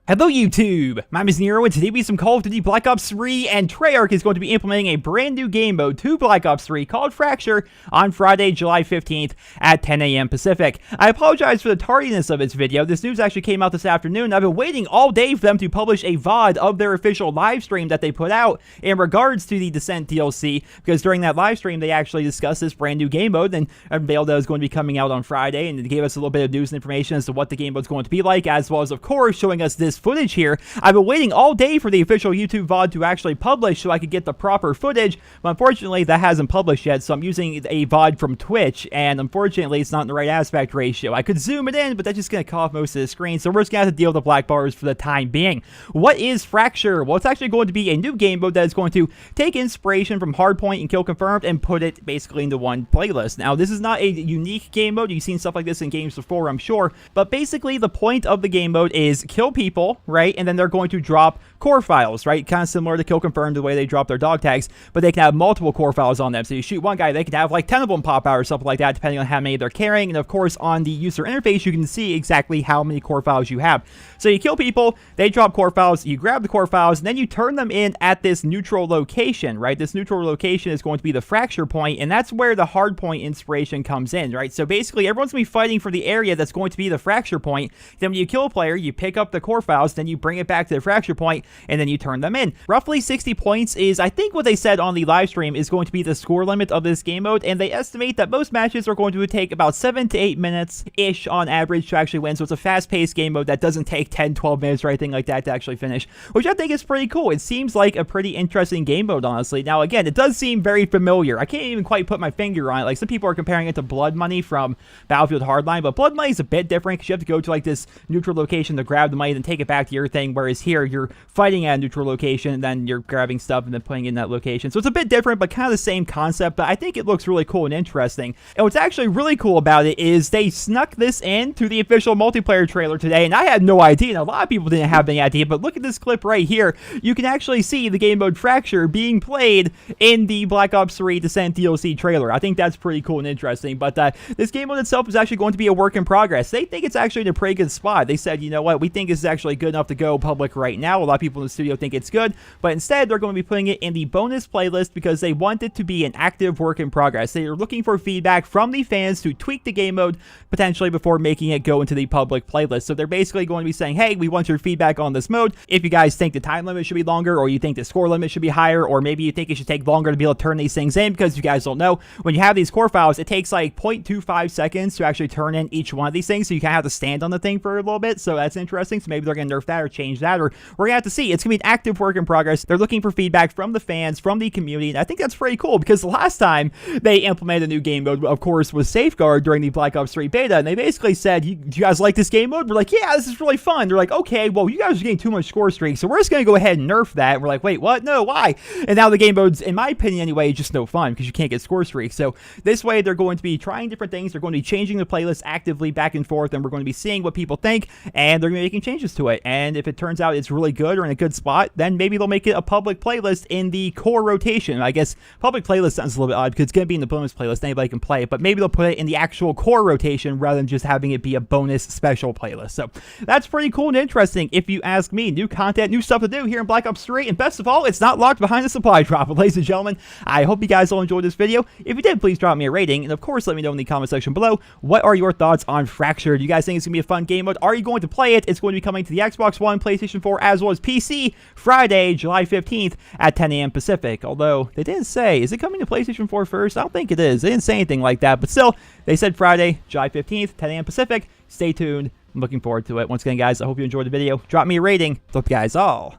Hello YouTube, my name is Nero and today we have some Call of Duty Black Ops 3 and Treyarch is going to be implementing a brand new game mode to Black Ops 3 called Fracture on Friday, July 15th at 10 a.m. Pacific. I apologize for the tardiness of this video. This news actually came out this afternoon. I've been waiting all day for them to publish a VOD of their official live stream that they put out in regards to the Descent DLC, because during that live stream they actually discussed this brand new game mode and unveiled that it was going to be coming out on Friday, and it gave us a little bit of news and information as to what the game mode is going to be like, as well as of course showing us this footage here. I've been waiting all day for the official YouTube VOD to actually publish so I could get the proper footage, but unfortunately that hasn't published yet, so I'm using a VOD from Twitch, and unfortunately it's not in the right aspect ratio. I could zoom it in, but that's just going to cut off most of the screen, so we're just going to have to deal with the black bars for the time being. What is Fracture? Well, it's actually going to be a new game mode that is going to take inspiration from Hardpoint and Kill Confirmed and put it basically into one playlist. Now, this is not a unique game mode. You've seen stuff like this in games before, I'm sure, but basically the point of the game mode is kill people, right? And then they're going to drop core files, right? Kind of similar to Kill Confirmed, the way they drop their dog tags, but they can have multiple core files on them. So you shoot one guy, they can have like 10 of them pop out or something like that, depending on how many they're carrying. And of course, on the user interface, you can see exactly how many core files you have. So you kill people, they drop core files, you grab the core files, and then you turn them in at this neutral location, right? This neutral location is going to be the fracture point, and that's where the hardpoint inspiration comes in, right? So basically, everyone's going to be fighting for the area that's going to be the fracture point. Then when you kill a player, you pick up the core files, then you bring it back to the fracture point, and then you turn them in. Roughly 60 points is, I think what they said on the live stream, is going to be the score limit of this game mode, and they estimate that most matches are going to take about 7 to 8 minutes-ish on average to actually win. So it's a fast-paced game mode that doesn't take 10, 12 minutes or anything like that to actually finish, which I think is pretty cool. It seems like a pretty interesting game mode, honestly. Now, again, it does seem very familiar. I can't even quite put my finger on it. Like, some people are comparing it to Blood Money from Battlefield Hardline, but Blood Money is a bit different because you have to go to like this neutral location to grab the money and then take it back to your thing, whereas here you're fighting at a neutral location and then you're grabbing stuff and then putting it in that location. So it's a bit different, but kind of the same concept, but I think it looks really cool and interesting. And what's actually really cool about it is they snuck this in to the official multiplayer trailer today, and I had no idea, and a lot of people didn't have any idea, but look at this clip right here. You can actually see the game mode Fracture being played in the Black Ops 3 Descent DLC trailer. I think that's pretty cool and interesting, but this game mode itself is actually going to be a work in progress. They think it's actually in a pretty good spot. They said, you know what, we think this is actually good enough to go public right now. A lot of people in the studio think it's good, but instead they're going to be putting it in the bonus playlist because they want it to be an active work in progress. They are looking for feedback from the fans to tweak the game mode potentially before making it go into the public playlist. So they're basically going to be saying, hey, we want your feedback on this mode. If you guys think the time limit should be longer, or you think the score limit should be higher, or maybe you think it should take longer to be able to turn these things in, because you guys don't know, when you have these core files, it takes like 0.25 seconds to actually turn in each one of these things, so you kind of have to stand on the thing for a little bit. So that's interesting. So maybe they're going to nerf that or change that, or we're going to have to see. It's going to be an active work in progress. They're looking for feedback from the fans, from the community, and I think that's pretty cool, because the last time they implemented a new game mode, of course, was Safeguard during the Black Ops 3 beta, and they basically said, do you guys like this game mode? We're like, yeah, this is really fun. They're like, okay, well, you guys are getting too much score streak, so we're just going to go ahead and nerf that. And we're like, wait, what? No, why? And now the game mode's, in my opinion anyway, just no fun, because you can't get score streaks. So this way, they're going to be trying different things. They're going to be changing the playlist actively back and forth, and we're going to be seeing what people think, and they're going to be making changes to it. And if it turns out it's really good or in a good spot, then maybe they'll make it a public playlist in the core rotation. I guess public playlist sounds a little bit odd because it's going to be in the bonus playlist. Anybody can play it, but maybe they'll put it in the actual core rotation rather than just having it be a bonus special playlist. So that's pretty cool and interesting if you ask me. New content, new stuff to do here in Black Ops 3, and best of all, it's not locked behind the supply drop. But ladies and gentlemen, I hope you guys all enjoyed this video. If you did, please drop me a rating, and of course, let me know in the comment section below, what are your thoughts on Fracture? Do you guys think it's going to be a fun game mode? Are you going to play it? It's going to be coming to the Xbox One, PlayStation 4, as well as PC Friday, July 15th at 10 a.m. Pacific. Although, they didn't say, is it coming to PlayStation 4 first? I don't think it is. They didn't say anything like that, but still, they said Friday, July 15th, 10 a.m. Pacific. Stay tuned. I'm looking forward to it. Once again, guys, I hope you enjoyed the video. Drop me a rating. Hope you guys all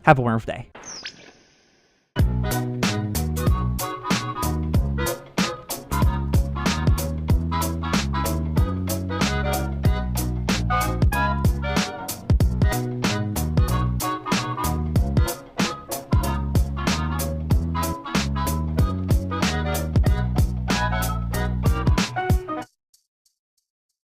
have a wonderful day.